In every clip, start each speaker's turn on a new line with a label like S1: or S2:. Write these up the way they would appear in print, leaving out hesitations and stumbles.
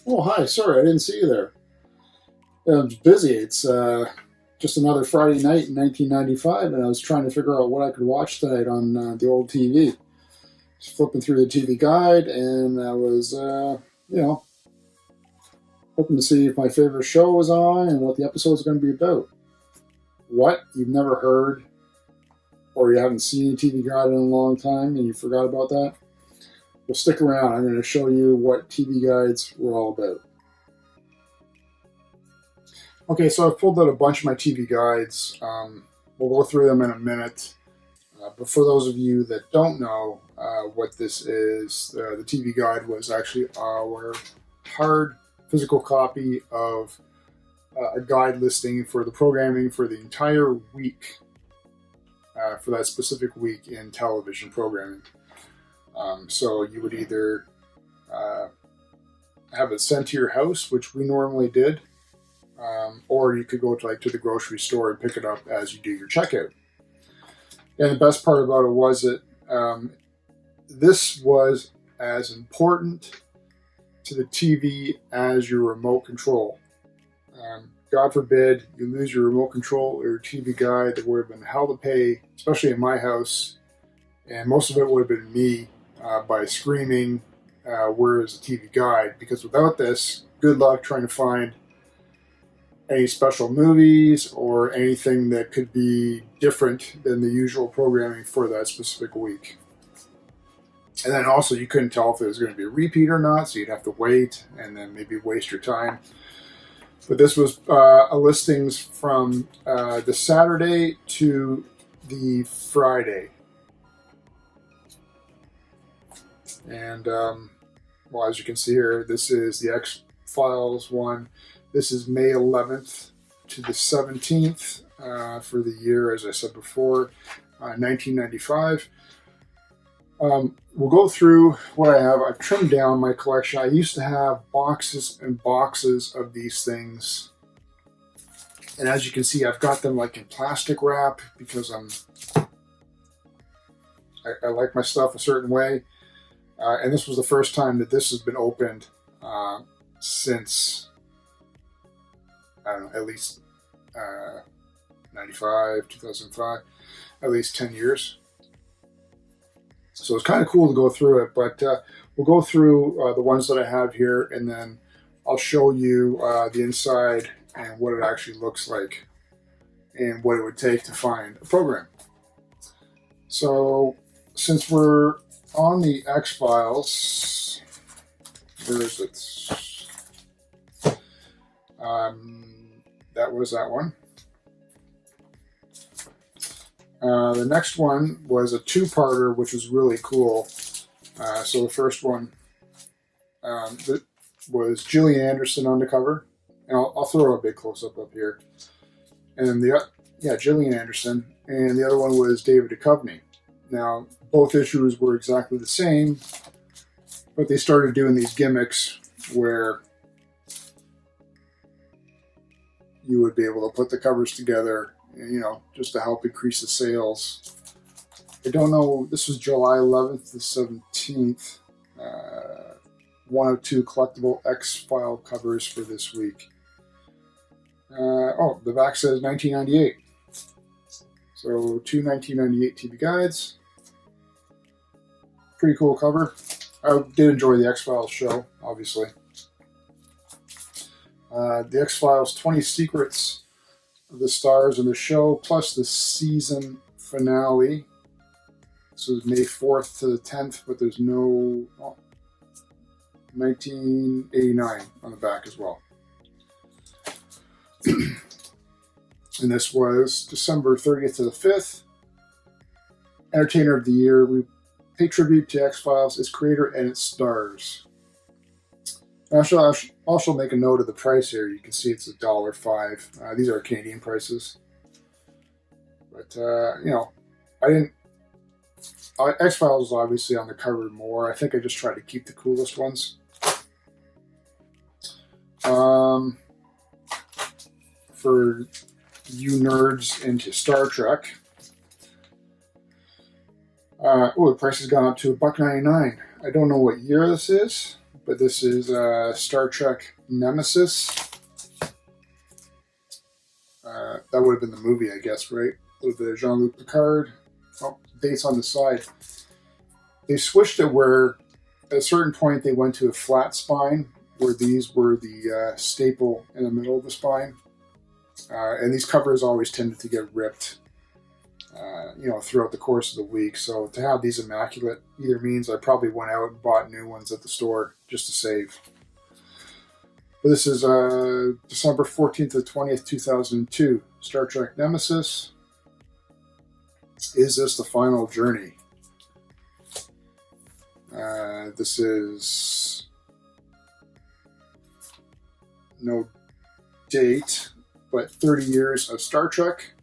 S1: Oh, hi. Sorry, I didn't see you there. I was busy. It's just another Friday night in 1995, and I was trying to figure out what I could watch tonight on the old TV. Just flipping through the TV guide, and I was, hoping to see if my favorite show was on and what the episode is going to be about. What? You've never heard or you haven't seen a TV guide in a long time and you forgot about that? Well, stick around. I'm going to show you what TV guides were all about. Okay, so I've pulled out a bunch of my TV guides. We'll go through them in a minute. But for those of you that don't know what this is, the TV guide was actually our hard physical copy of a guide listing for the programming for the entire week, for that specific week in television programming. So you would either have it sent to your house, which we normally did, or you could go to the grocery store and pick it up as you do your checkout. And the best part about it was that this was as important to the TV as your remote control. God forbid you lose your remote control or your TV guide. There would have been hell to pay, especially in my house, and most of it would have been me by screaming, "Where is the TV guide?" Because without this, good luck trying to find any special movies or anything that could be different than the usual programming for that specific week. And then also you couldn't tell if it was going to be a repeat or not, so you'd have to wait and then maybe waste your time. But this was a listings from the Saturday to the Friday. And, well, as you can see here, this is the X-Files one. This is May 11th to the 17th for the year, as I said before, 1995. We'll go through what I have. I've trimmed down my collection. I used to have boxes and boxes of these things. And as you can see, I've got them like in plastic wrap because I like my stuff a certain way. And this was the first time that this has been opened since, I don't know, at least 95, 2005, at least 10 years. So it's kind of cool to go through it, but we'll go through the ones that I have here, and then I'll show you the inside and what it actually looks like and what it would take to find a program. So since we're on the X-Files, where is it? That was that one. The next one was a two-parter, which was really cool. So the first one was Gillian Anderson on the cover. And I'll throw a big close-up up here. And Gillian Anderson. And the other one was David Duchovny. Now, both issues were exactly the same, but they started doing these gimmicks where you would be able to put the covers together, just to help increase the sales. I don't know, this was July 11th to 17th. 102 collectible X-File covers for this week. The back says 1998. So, two 1998 TV guides. Pretty cool cover. I did enjoy the X-Files show, obviously. The X-Files 20 Secrets of the Stars of the show, plus the season finale. So it's May 4th to the 10th, but there's no 1989 on the back as well. And this was December 30th to the 5th. Entertainer of the Year. We pay tribute to X-Files, its creator, and its stars. I should also make a note of the price here. You can see it's $1.05. These are Canadian prices. But, X-Files is obviously on the cover more. I think I just tried to keep the coolest ones. For you nerds into Star Trek. The price has gone up to $1.99. I don't know what year this is, but this is Star Trek Nemesis. That would have been the movie, I guess, right? A little bit of Jean-Luc Picard. Oh, dates on the side. They switched it where at a certain point they went to a flat spine, where these were the staple in the middle of the spine. And these covers always tended to get ripped, throughout the course of the week. So to have these immaculate either means I probably went out and bought new ones at the store just to save. But this is December 14th to 20th, 2002. Star Trek Nemesis. Is this the final journey? This is no date, but 30 years of Star Trek.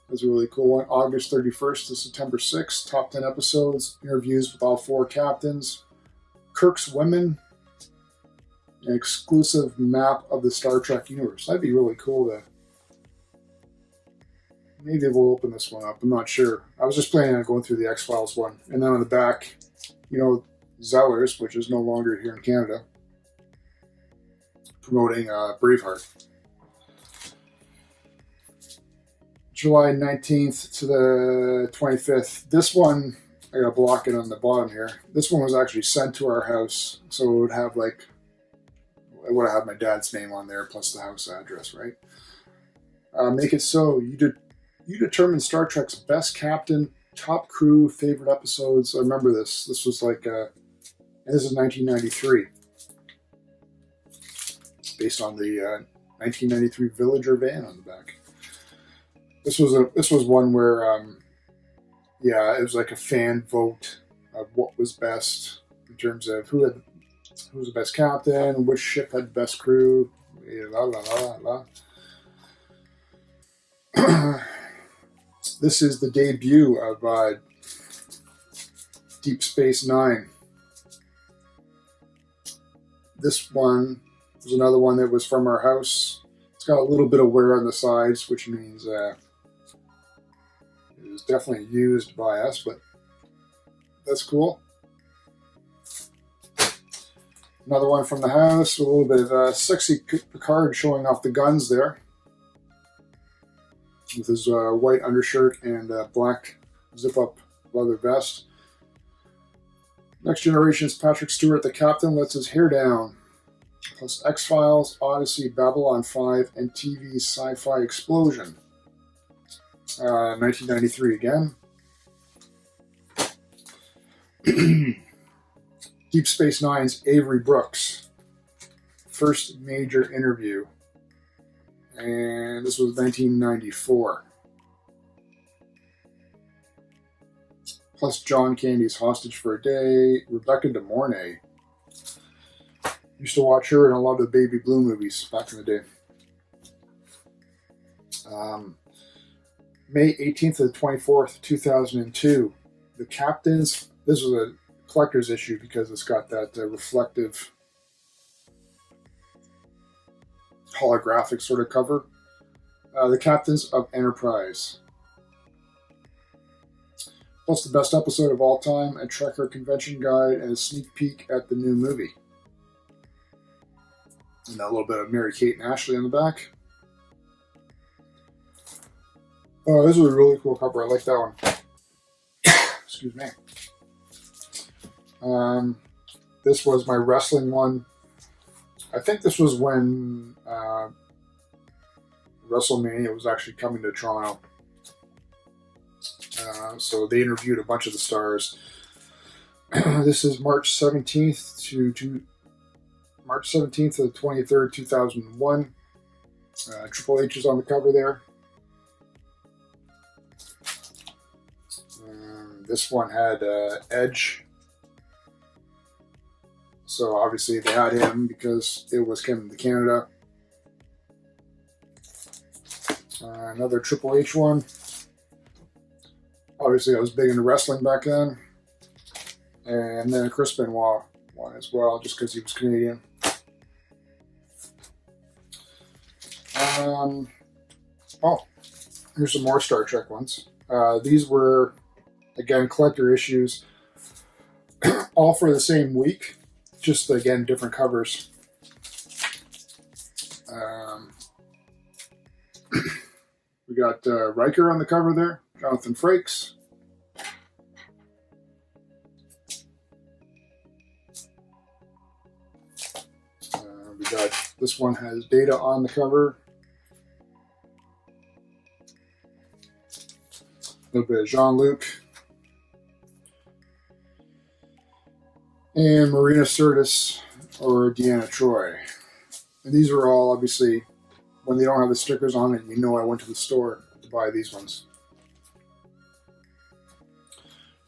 S1: That's a really cool one. August 31st to September 6th. Top 10 episodes. Interviews with all 4 captains. Kirk's women. An exclusive map of the Star Trek universe. That'd be really cool to... Maybe we'll open this one up. I'm not sure. I was just planning on going through the X-Files one. And then on the back, Zellers, which is no longer here in Canada, promoting Braveheart. July 19th to the 25th. This one, I gotta block it on the bottom here. This one was actually sent to our house, so it would have it would have my dad's name on there plus the house address, right? Make it so. You determine Star Trek's best captain, top crew, favorite episodes. I remember this. This was and this is 1993, based on the 1993 Villager van on the back. This was one where, it was like a fan vote of what was best in terms of who was the best captain, which ship had the best crew, la la la la. This is the debut of Deep Space Nine. This one was another one that was from our house. It's got a little bit of wear on the sides, which means it was definitely used by us, but that's cool. Another one from the house with a little bit of sexy Picard showing off the guns there, with his white undershirt and black zip-up leather vest. Next Generation's Patrick Stewart, the captain, lets his hair down. Plus X-Files, Odyssey, Babylon 5, and TV's Sci-Fi Explosion. 1993 again. Deep Space Nine's Avery Brooks. First major interview. And this was 1994. Plus John Candy's Hostage for a Day. Rebecca De Mornay. Used to watch her in a lot of the Baby Blue movies back in the day. May 18th to the 24th, 2002. The Captains. This was a collector's issue because it's got that reflective holographic sort of cover. The Captains of Enterprise. Plus the best episode of all time, a Trekker convention guide, and a sneak peek at the new movie. And a little bit of Mary-Kate and Ashley on the back. Oh, this was a really cool cover. I like that one. Excuse me. This was my wrestling one. I think this was when WrestleMania was actually coming to Toronto. So they interviewed a bunch of the stars. This is March 17th to March 17th to the 23rd, 2001. Triple H is on the cover there. This one had Edge. So obviously they had him because it was coming to Canada. Another Triple H one. Obviously I was big into wrestling back then. And then a Chris Benoit one as well, just because he was Canadian. Here's some more Star Trek ones. These were, again, collector issues, all for the same week. just again different covers. We got Riker on the cover there, Jonathan Frakes. We got this one has Data on the cover. A little bit of Jean-Luc. And Marina Sirtis or Deanna Troi. And these are all obviously, when they don't have the stickers on it, you know I went to the store to buy these ones.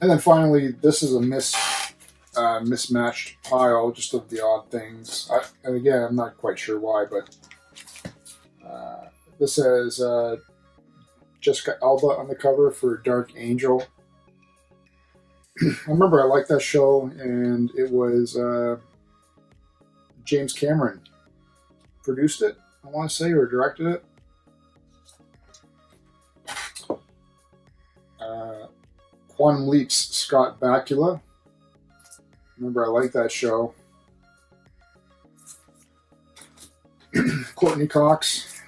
S1: And then finally, this is a mismatched pile, just of the odd things. And again, I'm not quite sure why, but this has Jessica Alba on the cover for Dark Angel. I remember I liked that show, and it was James Cameron produced it, I want to say, or directed it. Quantum Leap's Scott Bakula. Remember I liked that show. Courtney Cox.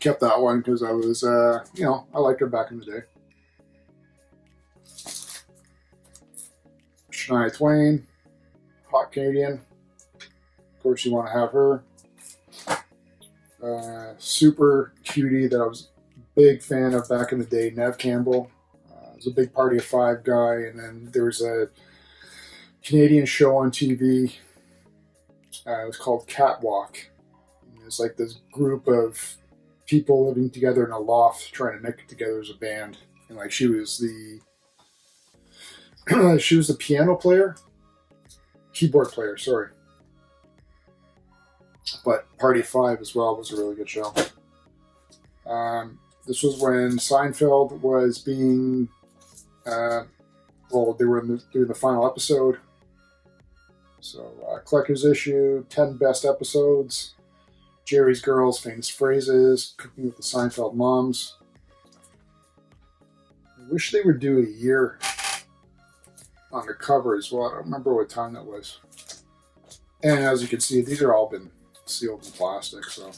S1: Kept that one because I was, I liked her back in the day. Shania Twain, hot Canadian. Of course, you want to have her. Super cutie that I was a big fan of back in the day, Nev Campbell. Was a big Party of Five guy, and then there was a Canadian show on TV. It was called Catwalk. It was like this group of people living together in a loft trying to make it together as a band, and like she was the piano player, keyboard player, sorry. But Party of Five as well was a really good show. This was when Seinfeld was being, they were doing the final episode. So, collector's issue, 10 best episodes, Jerry's Girls, famous phrases, cooking with the Seinfeld moms. I wish they would do a year on the cover as well. I don't remember what time that was. And as you can see, these are all been sealed in plastic. So,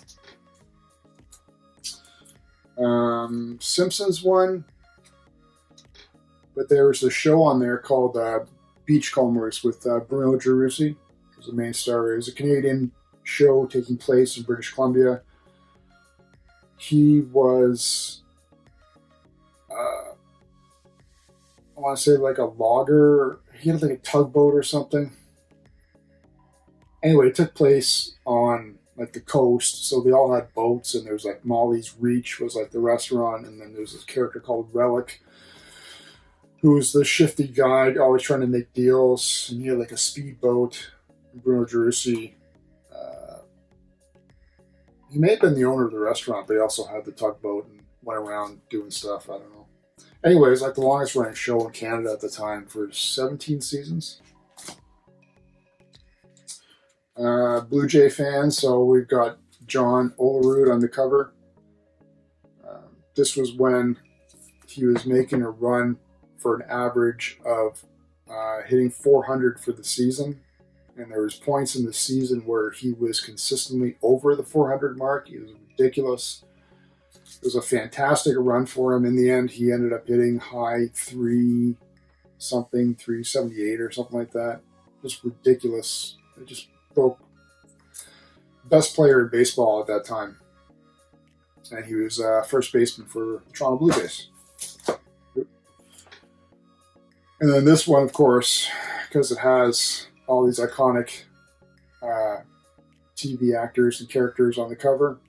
S1: Simpsons one, but there was a show on there called Beachcombers with Bruno Gerussi as the main star. It was a Canadian show taking place in British Columbia. He was, I want to say like a logger. He had like a tugboat or something. Anyway, it took place on like the coast, so they all had boats, and there was like Molly's Reach was like the restaurant, and then there's this character called Relic, who was the shifty guy, always trying to make deals, and he had like a speedboat. Bruno Gerussi, he may have been the owner of the restaurant, but he also had the tugboat and went around doing stuff. I don't know. Anyway, it was like the longest running show in Canada at the time for 17 seasons. Blue Jay fans, so we've got John Olerud on the cover. This was when he was making a run for an average of hitting 400 for the season. And there was points in the season where he was consistently over the 400 mark. It was ridiculous. It was a fantastic run for him. In the end, he ended up hitting high 378 or something like that. Just ridiculous. It just broke. Best player in baseball at that time. And he was first baseman for the Toronto Blue Jays. And then this one, of course, because it has all these iconic TV actors and characters on the cover.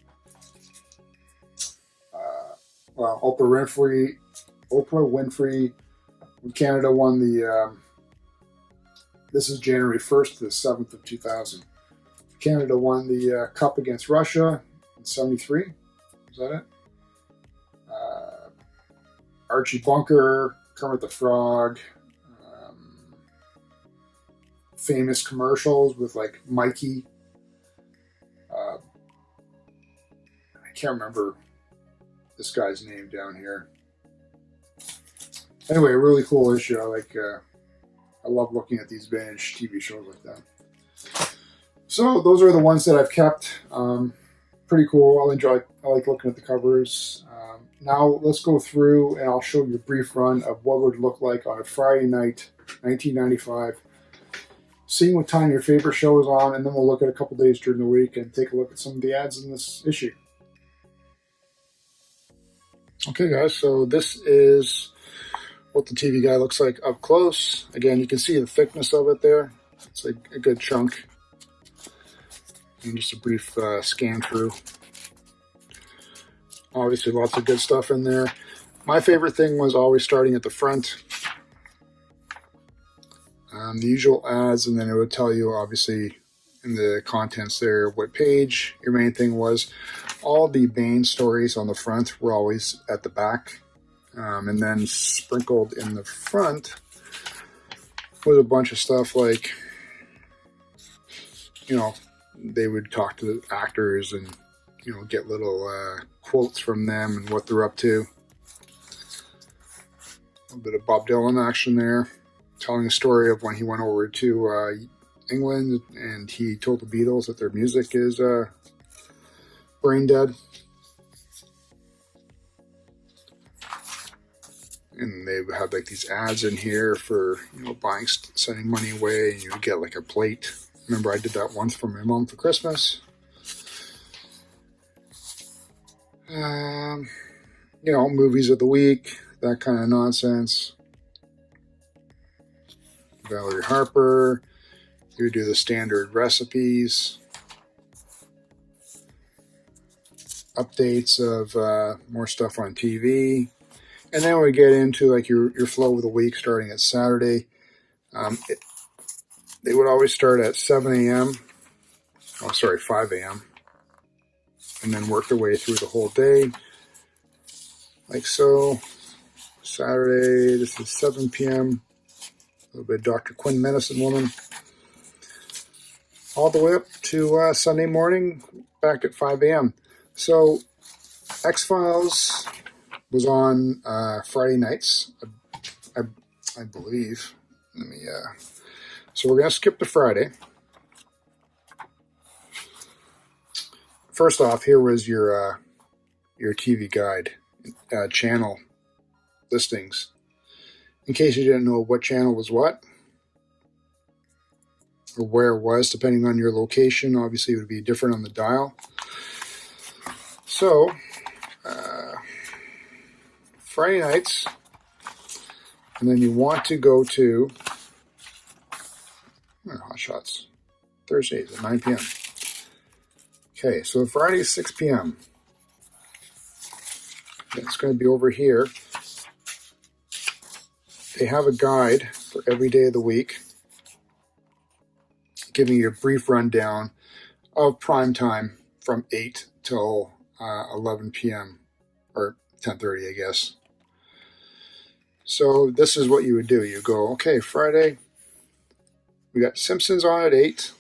S1: Oprah Winfrey, when Canada won the, this is January 1st to the 7th of 2000. Canada won the Cup against Russia in 73. Is that it? Archie Bunker, Kermit the Frog, famous commercials with like Mikey. I can't remember this guy's name down here. Anyway, a really cool issue. I I love looking at these vintage TV shows like that. So those are the ones that I've kept. Pretty cool. I like looking at the covers. Now let's go through and I'll show you a brief run of what it would look like on a Friday night, 1995. Seeing what time your favorite show is on, and then we'll look at a couple days during the week and take a look at some of the ads in this issue. Okay guys, so this is what the TV guide looks like up close. Again, you can see the thickness of it there. It's like a good chunk. And just a brief scan through. Obviously lots of good stuff in there. My favorite thing was always starting at the front. The usual ads, and then it would tell you obviously in the contents there what page your main thing was. All the main stories on the front were always at the back. And then sprinkled in the front was a bunch of stuff like, they would talk to the actors and, get little quotes from them and what they're up to. A little bit of Bob Dylan action there, telling a story of when he went over to England and he told the Beatles that their music is brain dead. And they would have like these ads in here for, sending money away, and you would get like a plate. Remember I did that once for my mom for Christmas. Movies of the week, that kind of nonsense. Valerie Harper. You would do the standard recipes. Updates of more stuff on TV. And then we get into like your flow of the week starting at Saturday. They would always start at 7 a.m. 5 a.m. And then work their way through the whole day. Like so. Saturday, this is 7 p.m. A little bit of Dr. Quinn, Medicine Woman. All the way up to Sunday morning, back at 5 a.m. So, X-Files was on Friday nights, I believe. So we're going to skip to Friday. First off, here was your TV guide channel listings. In case you didn't know what channel was what, or where it was, depending on your location. Obviously, it would be different on the dial. So, Friday nights, and then you want to go to Hot Shots Thursdays at 9 p.m. Okay, so Friday is 6 p.m. It's going to be over here. They have a guide for every day of the week, giving you a brief rundown of prime time from 8 till 11 p.m. or 10:30, I guess. So this is what you would do. You go, okay, Friday, we got Simpsons on at 8,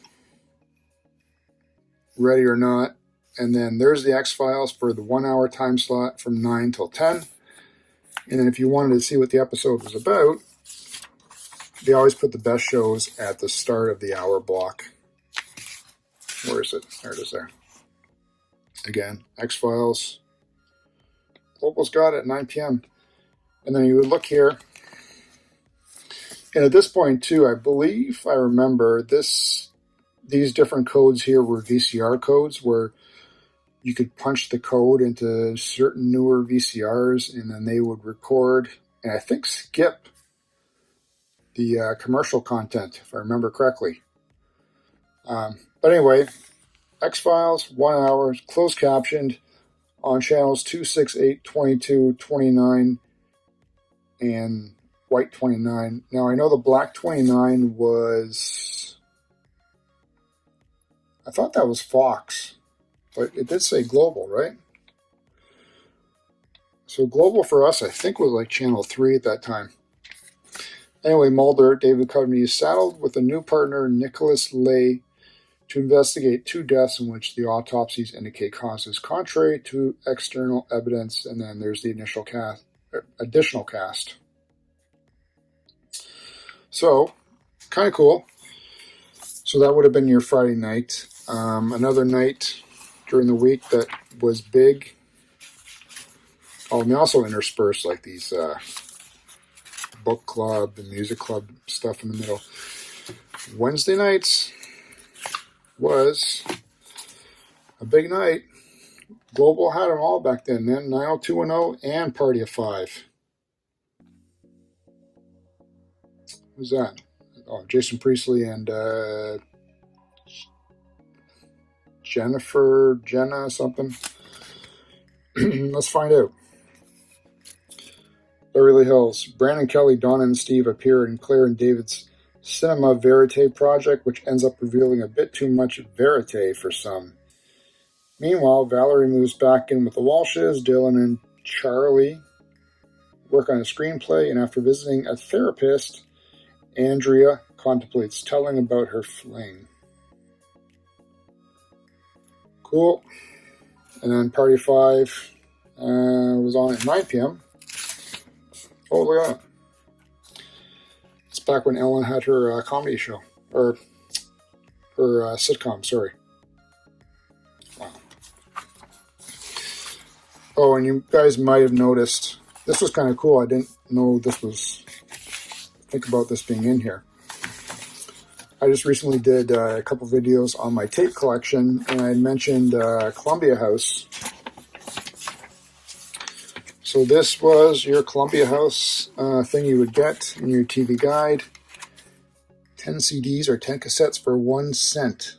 S1: ready or not. And then there's the X-Files for the 1 hour time slot from 9 till 10. And then if you wanted to see what the episode was about, they always put the best shows at the start of the hour block. Where is it? There it is there. Again, X-Files. Global's got it at 9 p.m. And then you would look here. And at this point, too, I believe I remember these different codes here were VCR codes where you could punch the code into certain newer VCRs and then they would record and I think skip the commercial content, if I remember correctly. But anyway, X-Files, 1 hour, closed captioned on channels 2, 6, 8, 22, 29, and white 29. Now I know the black 29 was, I thought that was Fox, but it did say global, right? So global for us, I think, was like channel 3 at that time. Anyway, Mulder, David Duchovny, is saddled with a new partner, Nicholas Lay, to investigate 2 deaths in which the autopsies indicate causes contrary to external evidence. And then there's the additional cast. So kind of cool. So that would have been your Friday night. Another night during the week that was big. Oh, and they also interspersed like these book club and music club stuff in the middle. Wednesday nights was a big night. Global had them all back then, man. 90210 and Party of Five. Who's that? Oh, Jason Priestley and Jenna something. Let's find out. Beverly Hills. Brandon, Kelly, Donna, and Steve appear in Claire and David's Cinema Verite project, which ends up revealing a bit too much verite for some. Meanwhile, Valerie moves back in with the Walshes. Dylan and Charlie work on a screenplay, and after visiting a therapist, Andrea contemplates telling about her fling. Cool. And then Party 5 was on at 9 p.m. Oh, look at that. It's back when Ellen had her comedy show. Or her sitcom, sorry. Wow. Oh, and you guys might have noticed, this was kind of cool. I didn't know this was, think about this being in here. I just recently did a couple videos on my tape collection, and I mentioned Columbia House. So this was your Columbia House thing you would get in your TV guide. 10 CDs or 10 cassettes for 1 cent.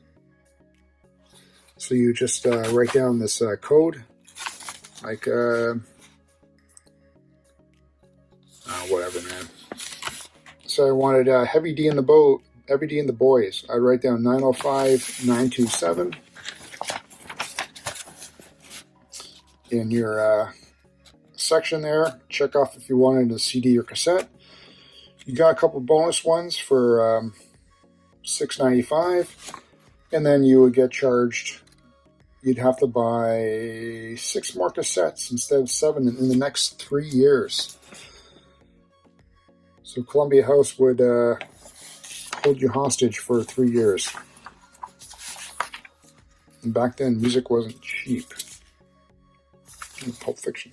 S1: So you just write down this code, like whatever, man. So I wanted Heavy D in the Boat, Heavy D and the Boys. I'd write down 905-927 in your section there. Check off if you wanted a CD or cassette. You got a couple bonus ones for $6.95, and then you would get charged. You'd have to buy 6 more cassettes instead of 7 in the next 3 years. So Columbia House would hold you hostage for 3 years. And back then, music wasn't cheap. Pulp Fiction.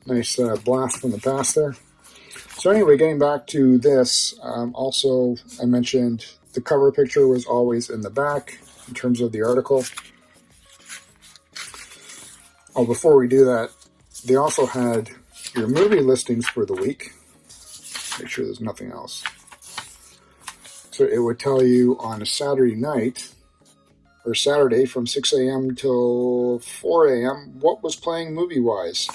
S1: Nice blast from the past there. So anyway, getting back to this, also I mentioned the cover picture was always in the back in terms of the article. Oh, before we do that, they also had your movie listings for the week. Make sure there's nothing else. So it would tell you on a Saturday night, or Saturday from 6 a.m. till 4 a.m. what was playing movie-wise.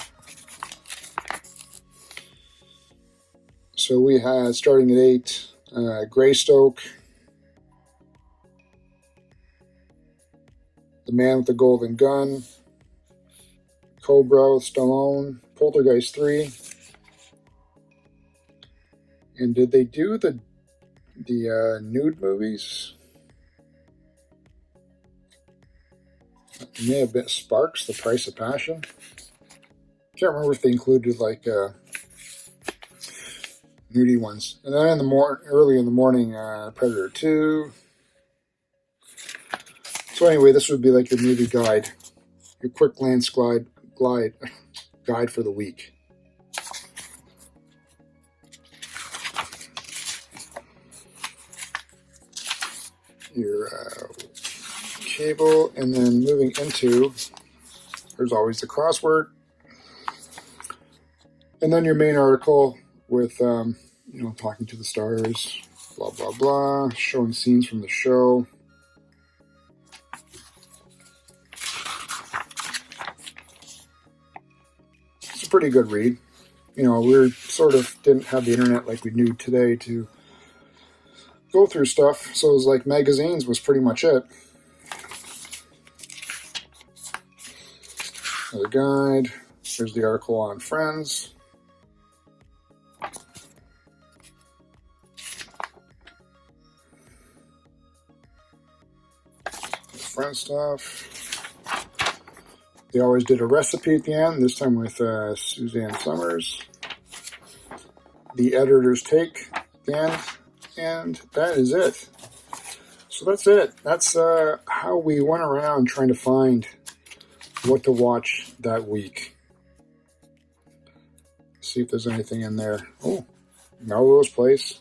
S1: So we had, starting at 8, Greystoke, The Man with the Golden Gun, Cobra with Stallone, Poltergeist 3. And did they do the nude movies? It may have been Sparks, The Price of Passion. Can't remember if they included like nudie ones. And then early in the morning, Predator 2. So anyway, this would be like your movie guide, your quick glance guide for the week. Your cable, and then moving into, there's always the crossword, and then your main article with talking to the stars, blah blah blah, showing scenes from the show. It's a pretty good read. We sort of didn't have the internet like we do today to go through stuff, so it was like magazines was pretty much it. Another guide. Here's the article on Friends. Friends stuff. They always did a recipe at the end, this time with Suzanne Summers. the editor's take again, and that is it. So that's it. That's how we went around trying to find what to watch that week. See if there's anything in there. Oh, Melrose Place.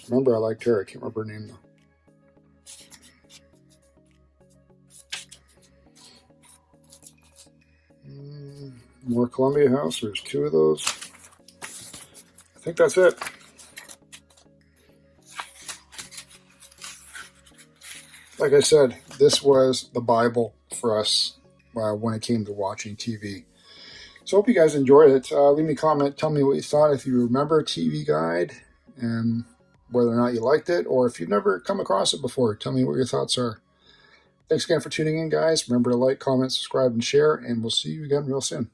S1: Remember, I liked her. I can't remember her name though. More Columbia House. There's 2 of those. I think that's it. Like I said, this was the Bible for us when it came to watching TV. So I hope you guys enjoyed it. Leave me a comment. Tell me what you thought. If you remember a TV Guide and whether or not you liked it, or if you've never come across it before, tell me what your thoughts are. Thanks again for tuning in, guys. Remember to like, comment, subscribe, and share, and we'll see you again real soon.